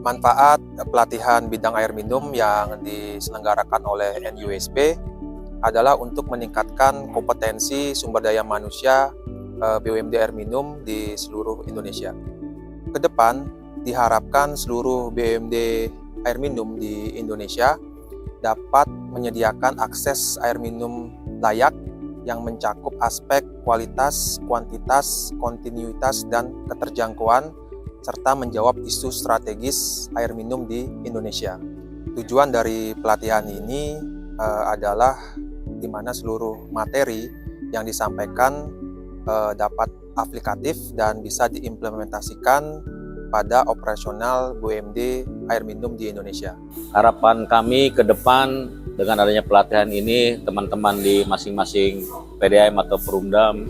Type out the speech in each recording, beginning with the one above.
Manfaat pelatihan bidang air minum yang diselenggarakan oleh NUSP adalah untuk meningkatkan kompetensi sumber daya manusia BUMD air minum di seluruh Indonesia. Ke depan, diharapkan seluruh BUMD air minum di Indonesia dapat menyediakan akses air minum layak yang mencakup aspek kualitas, kuantitas, kontinuitas, dan keterjangkauan, serta menjawab isu strategis air minum di Indonesia. Tujuan dari pelatihan ini adalah di mana seluruh materi yang disampaikan dapat aplikatif dan bisa diimplementasikan pada operasional BUMD air minum di Indonesia. Harapan kami ke depan dengan adanya pelatihan ini, teman-teman di masing-masing PDAM atau Perumdam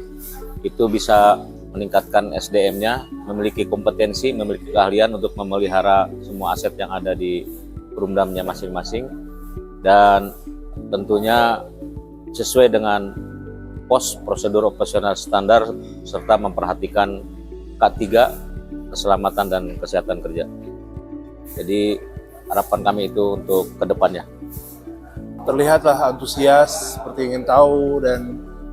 itu bisa meningkatkan SDM-nya, memiliki kompetensi, memiliki keahlian untuk memelihara semua aset yang ada di Perumdamnya masing-masing, dan tentunya sesuai dengan POS prosedur operasional standar serta memperhatikan K3 keselamatan dan kesehatan kerja. Jadi harapan kami itu untuk kedepannya. Terlihatlah antusias seperti ingin tahu, dan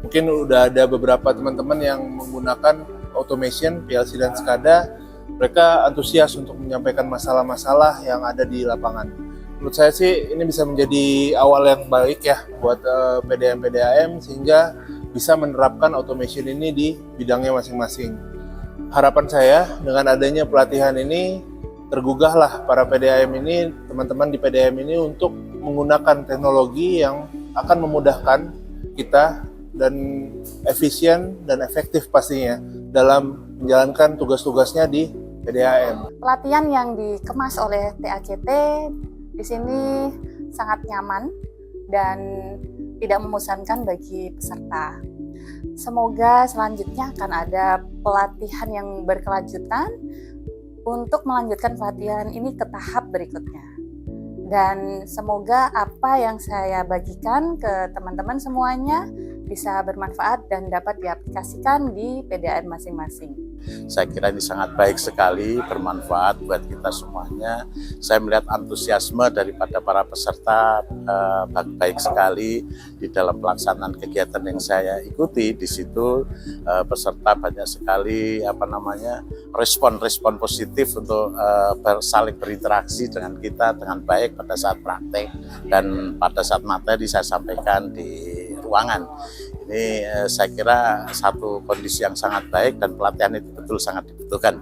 mungkin udah ada beberapa teman-teman yang menggunakan automation, PLC dan SCADA. Mereka antusias untuk menyampaikan masalah-masalah yang ada di lapangan. Menurut saya sih ini bisa menjadi awal yang baik ya buat PDAM sehingga bisa menerapkan automation ini di bidangnya masing-masing. Harapan saya dengan adanya pelatihan ini, tergugahlah para PDAM ini, teman-teman di PDAM ini untuk menggunakan teknologi yang akan memudahkan kita dan efisien dan efektif pastinya dalam menjalankan tugas-tugasnya di PDAM. Pelatihan yang dikemas oleh TACT di sini sangat nyaman dan tidak membosankan bagi peserta. Semoga selanjutnya akan ada pelatihan yang berkelanjutan untuk melanjutkan pelatihan ini ke tahap berikutnya. Dan semoga apa yang saya bagikan ke teman-teman semuanya bisa bermanfaat dan dapat diaplikasikan di PDAM masing-masing. Saya kira ini sangat baik sekali, bermanfaat buat kita semuanya. Saya melihat antusiasme daripada para peserta baik sekali di dalam pelaksanaan kegiatan yang saya ikuti. Di situ peserta banyak sekali respon-respon positif untuk saling berinteraksi dengan kita dengan baik pada saat praktek dan pada saat materi saya sampaikan di ruangan. Ini saya kira satu kondisi yang sangat baik dan pelatihan itu betul sangat dibutuhkan.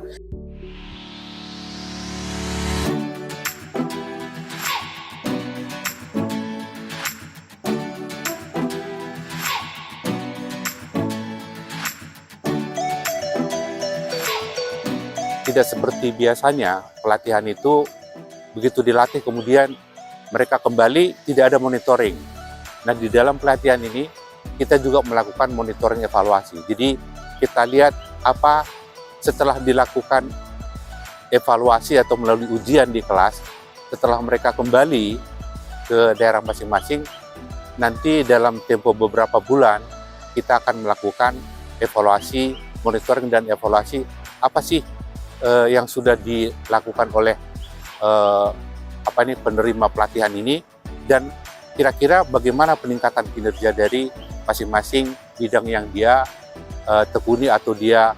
Tidak seperti biasanya, pelatihan itu begitu dilatih kemudian mereka kembali tidak ada monitoring. Nah, di dalam pelatihan ini kita juga melakukan monitoring evaluasi. Jadi kita lihat apa setelah dilakukan evaluasi atau melalui ujian di kelas, setelah mereka kembali ke daerah masing-masing, nanti dalam tempo beberapa bulan kita akan melakukan evaluasi, monitoring dan evaluasi apa sih yang sudah dilakukan oleh penerima pelatihan ini, dan kira-kira bagaimana peningkatan kinerja dari masing-masing bidang yang dia tekuni atau dia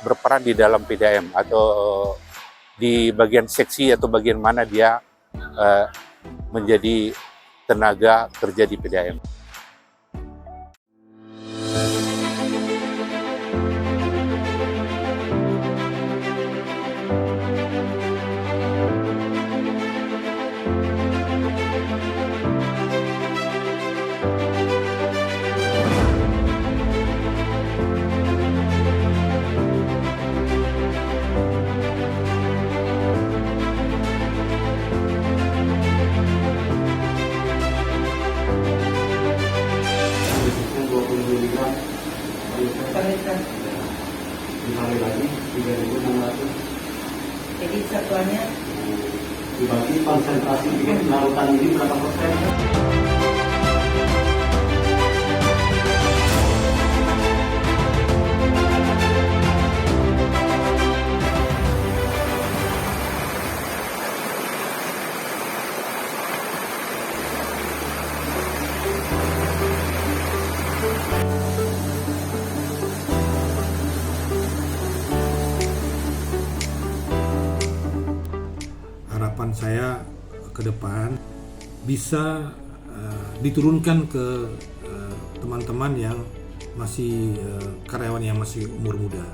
berperan di dalam PDAM, atau di bagian seksi atau bagian mana dia menjadi tenaga kerja di PDAM. Dikali lagi 3.600. Jadi satuannya dibagi konsentrasi larutan ini berapa persen? ke depan bisa diturunkan ke teman-teman yang masih karyawan yang masih umur muda,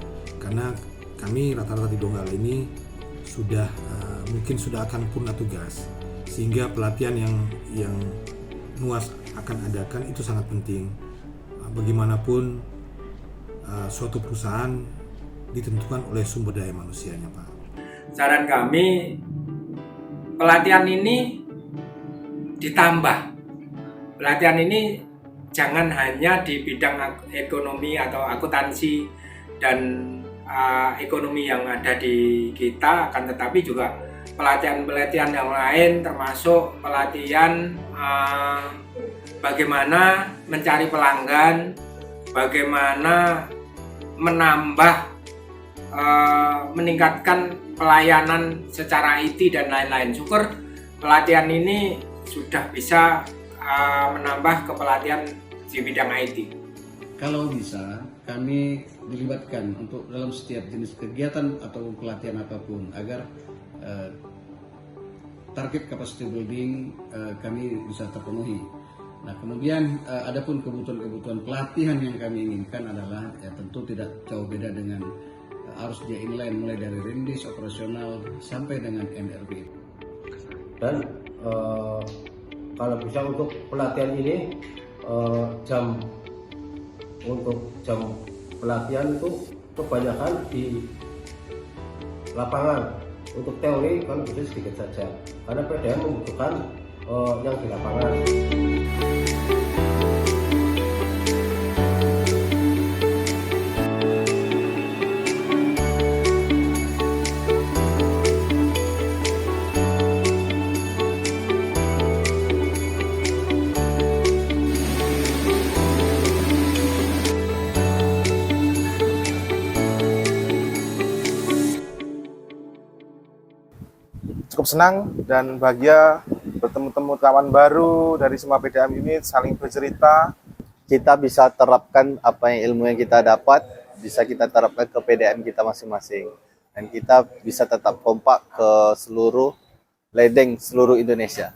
karena kami rata-rata di Donggala ini sudah mungkin sudah akan purna tugas, sehingga pelatihan yang NUAS akan adakan itu sangat penting. Bagaimanapun suatu perusahaan ditentukan oleh sumber daya manusianya, Pak. Saran kami, pelatihan ini ditambah. Pelatihan ini jangan hanya di bidang ekonomi atau akuntansi dan ekonomi yang ada di kita, akan tetapi juga pelatihan-pelatihan yang lain, termasuk pelatihan bagaimana mencari pelanggan, bagaimana menambah, meningkatkan pelayanan secara IT dan lain-lain. Syukur pelatihan ini sudah bisa menambah kepelatihan di bidang IT. Kalau bisa, kami dilibatkan untuk dalam setiap jenis kegiatan atau pelatihan apapun agar target capacity building kami bisa terpenuhi. Nah, kemudian adapun kebutuhan-kebutuhan pelatihan yang kami inginkan adalah tentu tidak jauh beda dengan harus dia inline mulai dari rindis operasional sampai dengan NRB. Dan kalau bisa untuk pelatihan ini jam pelatihan itu kebanyakan di lapangan. Untuk teori kan bisa sedikit saja, karena PDM membutuhkan yang di lapangan. Cukup senang dan bahagia bertemu kawan baru dari semua PDAM ini, saling bercerita. Kita bisa terapkan apa yang ilmu yang kita dapat, bisa kita terapkan ke PDAM kita masing-masing. Dan kita bisa tetap kompak ke seluruh ledeng seluruh Indonesia.